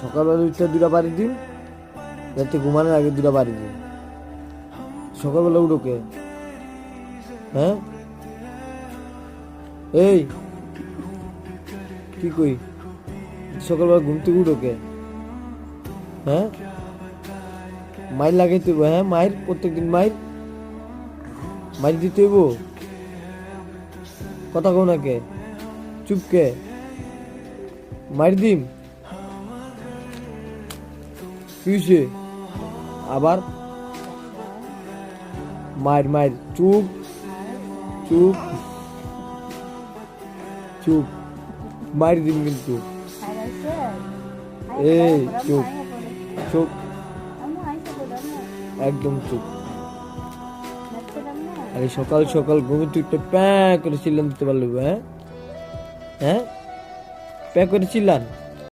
সকালবেলা উঠতে দুটা বাড়ি দিন, রাতে ঘুমানোর আগে দুটা বাড়ি দিন। সকালবেলা উঠো কে? হ্যাঁ এই কি কই, সকালবেলা ঘুম থেকে উঠো কে? হ্যাঁ মাইর লাগাইতে হইব, হ্যাঁ মাইর, প্রত্যেকদিন মাইর মাইর দিতে হইব। কথা কও না কে? চুপ কে? মাইর দিম কি হইছে? আবার মাইর মাইর, চুপ চুপ চুপ, মাইর দিম কিন্তু। এই চুপ চুপ, একদম চুপ। আরে সকাল সকাল ঘুমে তুই একটা প্যাঁ করে চিল্লান দিতে পারলি? হ্যাঁ হ্যাঁ প্যাঁ করে চিল্লান।